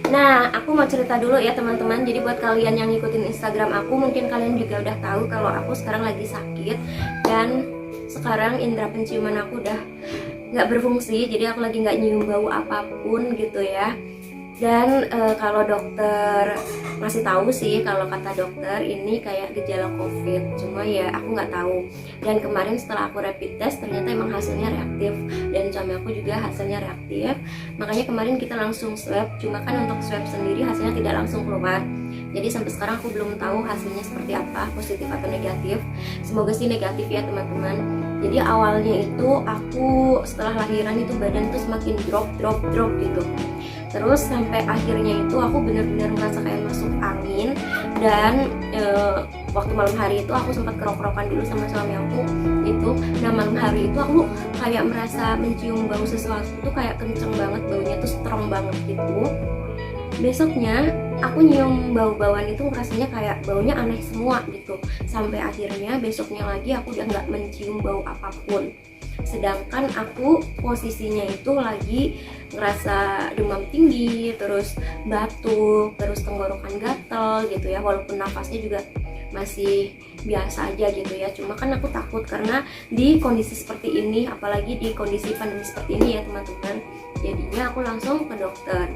Nah, aku mau cerita dulu ya teman-teman. Jadi buat kalian yang ngikutin Instagram aku, mungkin kalian juga udah tahu kalau aku sekarang lagi sakit dan sekarang indera penciuman aku udah nggak berfungsi. Jadi aku lagi nggak nyium bau apapun gitu ya. Dan kalau dokter ngasih tahu sih, kalau kata dokter ini kayak gejala COVID. Cuma ya aku nggak tahu. Dan kemarin setelah aku rapid test ternyata emang hasilnya reaktif. Dan suami aku juga hasilnya reaktif. Makanya kemarin kita langsung swab. Cuma kan untuk swab sendiri hasilnya tidak langsung keluar. Jadi sampai sekarang aku belum tahu hasilnya seperti apa, positif atau negatif. Semoga sih negatif ya teman-teman. Jadi awalnya itu aku setelah lahiran itu badan tuh semakin drop gitu. Terus sampai akhirnya itu aku benar-benar merasa kayak masuk angin. Dan waktu malam hari itu aku sempat kerok-kerokan dulu sama suami aku itu. Nah malam hari itu aku kayak merasa mencium bau sesuatu tuh kayak kenceng banget, baunya tuh strong banget gitu. Besoknya aku nyium bau-bauan itu rasanya kayak baunya aneh semua gitu. Sampai akhirnya besoknya lagi aku udah nggak mencium bau apapun. Sedangkan aku posisinya itu lagi ngerasa demam tinggi, terus batuk, terus tenggorokan gatel gitu ya. Walaupun nafasnya juga masih biasa aja gitu ya. Cuma kan aku takut karena di kondisi seperti ini, apalagi di kondisi pandemi seperti ini ya teman-teman. Jadinya aku langsung ke dokter.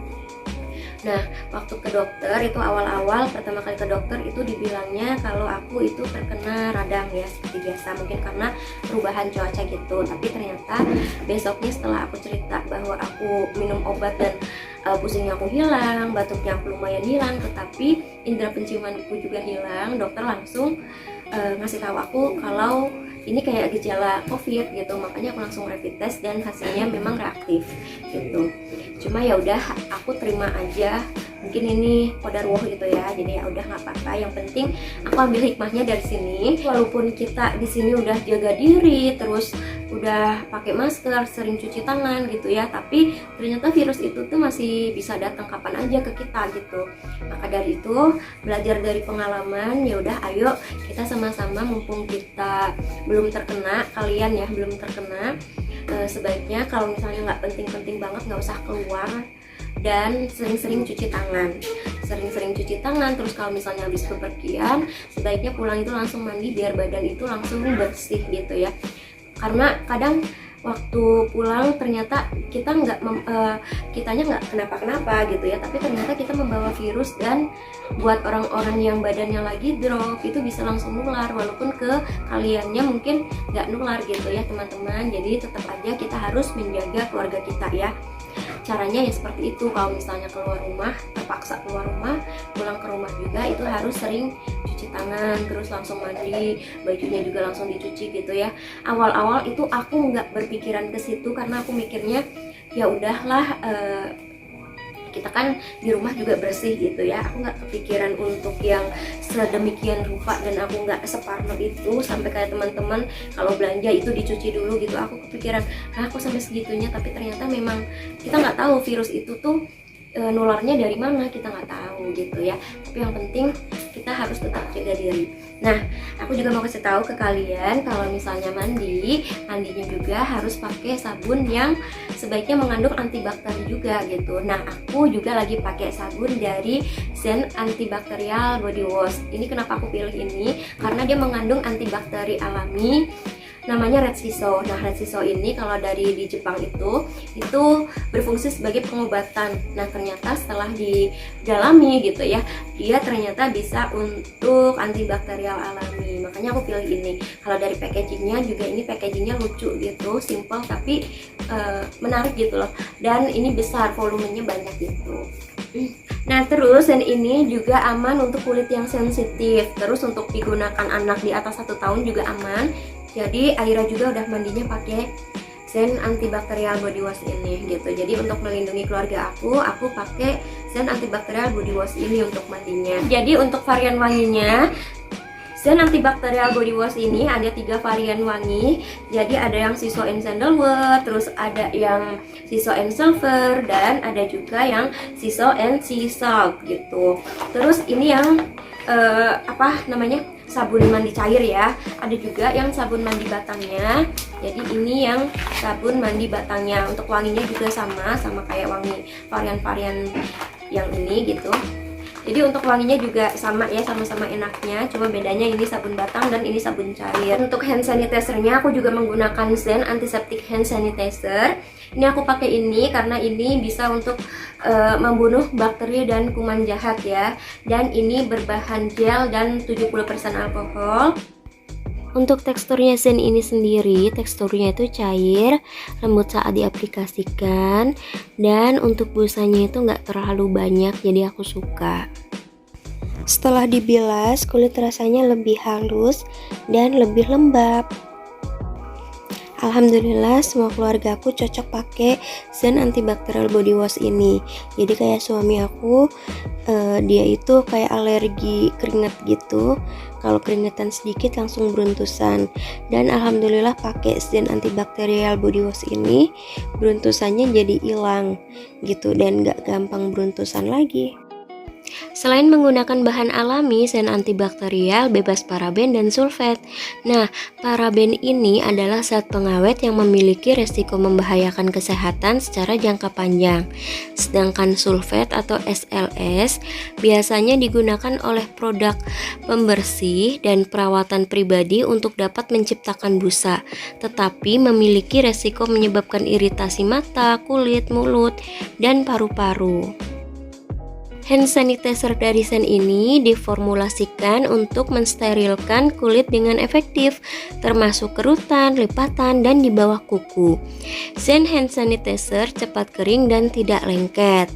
Nah, waktu ke dokter itu awal-awal pertama kali ke dokter itu dibilangnya kalau aku itu terkena radang ya seperti biasa, mungkin karena perubahan cuaca gitu. Tapi ternyata besoknya setelah aku cerita bahwa aku minum obat dan pusingnya aku hilang, batuknya aku lumayan hilang, tetapi indera penciumanku juga hilang, dokter langsung ngasih tahu aku kalau ini kayak gejala COVID gitu. Makanya aku langsung rapid test dan hasilnya memang reaktif gitu. Cuma ya udah aku terima aja, mungkin ini qadarullah gitu ya. Jadi ya udah nggak apa-apa, yang penting aku ambil hikmahnya dari sini. Walaupun kita di sini udah jaga diri, terus udah pakai masker, sering cuci tangan gitu ya, tapi ternyata virus itu tuh masih bisa datang kapan aja ke kita gitu. Maka dari itu belajar dari pengalaman, ya udah ayo kita sama-sama, mumpung kita belum terkena, kalian ya belum terkena, sebaiknya kalau misalnya nggak penting-penting banget nggak usah keluar, dan sering-sering cuci tangan. Terus kalau misalnya habis bepergian sebaiknya pulang itu langsung mandi biar badan itu langsung bersih gitu ya. Karena kadang waktu pulang ternyata kita kitanya nggak kenapa-kenapa gitu ya, tapi ternyata kita membawa virus. Dan buat orang-orang yang badannya lagi drop itu bisa langsung nular, walaupun ke kaliannya mungkin nggak nular gitu ya teman-teman. Jadi tetap aja kita harus menjaga keluarga kita ya. Caranya ya seperti itu. Kalau misalnya keluar rumah, terpaksa keluar rumah, pulang ke rumah juga itu harus sering cuci tangan, terus langsung mandi, bajunya juga langsung dicuci gitu ya. Awal-awal itu aku nggak berpikiran ke situ karena aku mikirnya ya udahlah, kita kan di rumah juga bersih gitu ya. Aku nggak kepikiran untuk yang sedemikian rupa, dan aku nggak separno itu sampai kayak teman-teman kalau belanja itu dicuci dulu gitu. Aku kepikiran, aku sampai segitunya. Tapi ternyata memang kita nggak tahu virus itu tuh nularnya dari mana, kita nggak tahu gitu ya. Tapi yang penting kita harus tetap jaga diri. Nah, aku juga mau kasih tahu ke kalian kalau misalnya mandinya juga harus pakai sabun yang sebaiknya mengandung antibakteri juga gitu. Nah, aku juga lagi pakai sabun dari Zen Antibacterial Body Wash. Ini kenapa aku pilih ini? Karena dia mengandung antibakteri alami, namanya Red Shiso. Nah, Red Shiso ini kalau dari di Jepang itu berfungsi sebagai pengobatan. Nah, ternyata setelah didalami gitu ya, dia ternyata bisa untuk antibakterial alami. Makanya aku pilih ini. Kalau dari packagingnya juga, ini packagingnya lucu gitu, simple tapi menarik gitu loh. Dan ini besar, volumenya banyak gitu. Nah, terus dan ini juga aman untuk kulit yang sensitif. Terus untuk digunakan anak di atas 1 tahun juga aman. Jadi Aira juga udah mandinya pakai Zen Antibacterial Body Wash ini gitu. Jadi untuk melindungi keluarga aku pakai Zen Antibacterial Body Wash ini untuk mandinya. Jadi untuk varian wanginya, Zen Antibacterial Body Wash ini ada 3 varian wangi. Jadi ada yang Sea and Sandalwood, terus ada yang Sea and Silver, dan ada juga yang Sea and Sea Salt gitu. Terus ini yang sabun mandi cair ya. Ada juga yang sabun mandi batangnya. Jadi ini yang sabun mandi batangnya. Untuk wanginya juga sama kayak wangi varian-varian yang ini gitu. Jadi untuk wanginya juga sama ya, sama-sama enaknya, cuma bedanya ini sabun batang dan ini sabun cair. Untuk hand sanitizer-nya aku juga menggunakan Zen Antiseptic Hand Sanitizer. Ini aku pakai ini karena ini bisa untuk membunuh bakteri dan kuman jahat ya. Dan ini berbahan gel dan 70% alkohol. Untuk teksturnya Zen ini sendiri, teksturnya itu cair, lembut saat diaplikasikan, dan untuk busanya itu nggak terlalu banyak, jadi aku suka. Setelah dibilas, kulit rasanya lebih halus dan lebih lembab. Alhamdulillah semua keluarga aku cocok pakai Zen Antibacterial Body Wash ini. Jadi kayak suami aku, dia itu kayak alergi keringat gitu. Kalau keringetan sedikit langsung beruntusan. Dan alhamdulillah pakai Zen Antibacterial Body Wash ini, beruntusannya jadi hilang gitu dan gak gampang beruntusan lagi. Selain menggunakan bahan alami, Zen antibakterial bebas paraben dan sulfat. Nah, paraben ini adalah zat pengawet yang memiliki resiko membahayakan kesehatan secara jangka panjang. Sedangkan sulfat atau SLS biasanya digunakan oleh produk pembersih dan perawatan pribadi untuk dapat menciptakan busa, tetapi memiliki resiko menyebabkan iritasi mata, kulit, mulut, dan paru-paru. Hand sanitizer dari Zen ini diformulasikan untuk mensterilkan kulit dengan efektif, termasuk kerutan, lipatan, dan di bawah kuku. Zen hand sanitizer cepat kering dan tidak lengket.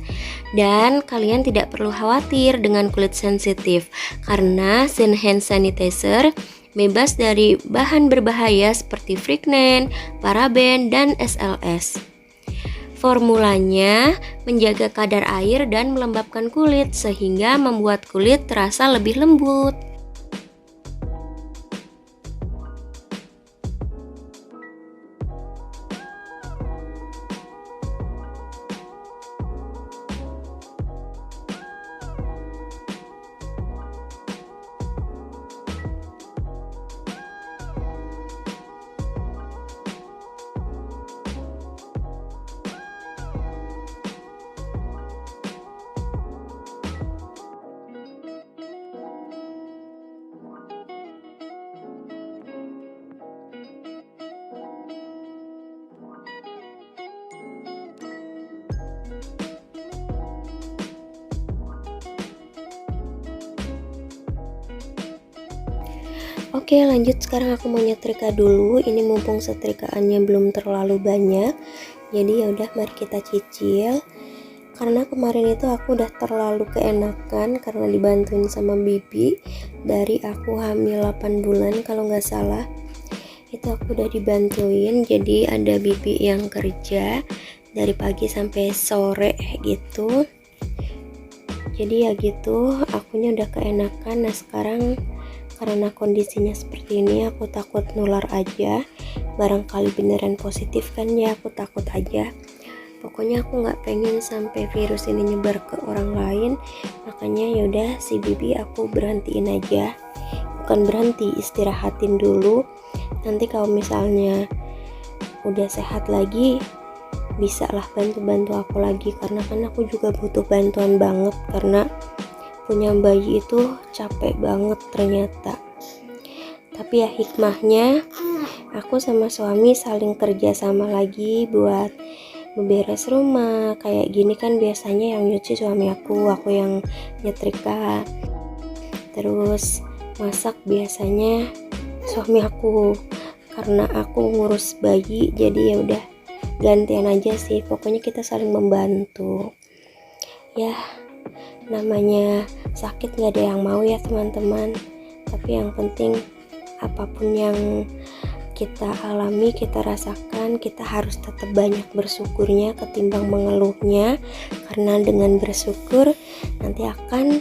Dan kalian tidak perlu khawatir dengan kulit sensitif, karena Zen hand sanitizer bebas dari bahan berbahaya seperti friknen, paraben, dan SLS. Formulanya menjaga kadar air dan melembabkan kulit sehingga membuat kulit terasa lebih lembut. Oke, lanjut, sekarang aku mau nyetrika dulu. Ini mumpung setrikaannya belum terlalu banyak, jadi ya udah mari kita cicil. Karena kemarin itu aku udah terlalu keenakan karena dibantuin sama bibi dari aku hamil 8 bulan kalau nggak salah. Itu aku udah dibantuin, jadi ada bibi yang kerja dari pagi sampai sore gitu. Jadi ya gitu, akunya udah keenakan. Nah sekarang karena kondisinya seperti ini, aku takut nular aja. Barangkali beneran positif kan ya, aku takut aja. Pokoknya aku nggak pengen sampai virus ini nyebar ke orang lain. Makanya yaudah si bibi aku berhentiin aja. Bukan berhenti, istirahatin dulu. Nanti kalau misalnya udah sehat lagi, bisa lah bantu-bantu aku lagi. Karena kan aku juga butuh bantuan banget, karena punya bayi itu capek banget ternyata. Tapi ya hikmahnya, aku sama suami saling kerja sama lagi buat beberes rumah. Kayak gini kan biasanya yang nyuci suami aku yang nyetrika. Terus masak biasanya suami aku. Karena aku ngurus bayi, jadi ya udah gantian aja sih. Pokoknya kita saling membantu. Ya, namanya sakit nggak ada yang mau ya teman-teman. Tapi yang penting apapun yang kita alami, kita rasakan, kita harus tetap banyak bersyukurnya ketimbang mengeluhnya. Karena dengan bersyukur nanti akan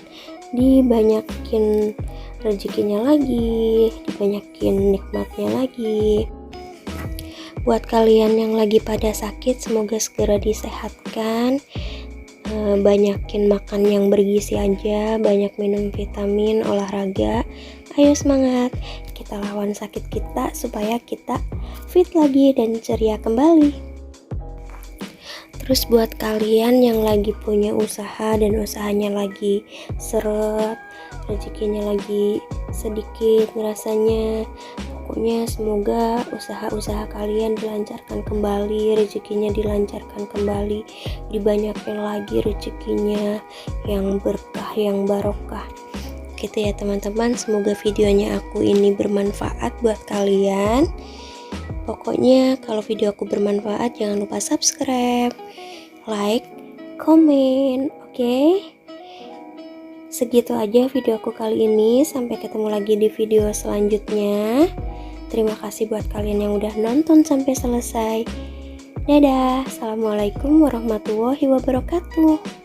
dibanyakin rezekinya lagi, dibanyakin nikmatnya lagi. Buat kalian yang lagi pada sakit, semoga segera disehatkan. Banyakin makan yang bergizi aja, banyak minum vitamin, olahraga. Ayo semangat, kita lawan sakit kita supaya kita fit lagi dan ceria kembali. Terus buat kalian yang lagi punya usaha dan usahanya lagi seret, rezekinya lagi sedikit ngerasanya, pokoknya semoga usaha-usaha kalian dilancarkan kembali, rezekinya dilancarkan kembali, dibanyakin lagi rezekinya yang berkah, yang barokah gitu ya teman-teman. Semoga videonya aku ini bermanfaat buat kalian. Pokoknya kalau video aku bermanfaat jangan lupa subscribe, like, komen, oke? Segitu aja video aku kali ini. Sampai ketemu lagi di video selanjutnya. Terima kasih buat kalian yang udah nonton sampai selesai. Dadah, assalamualaikum warahmatullahi wabarakatuh.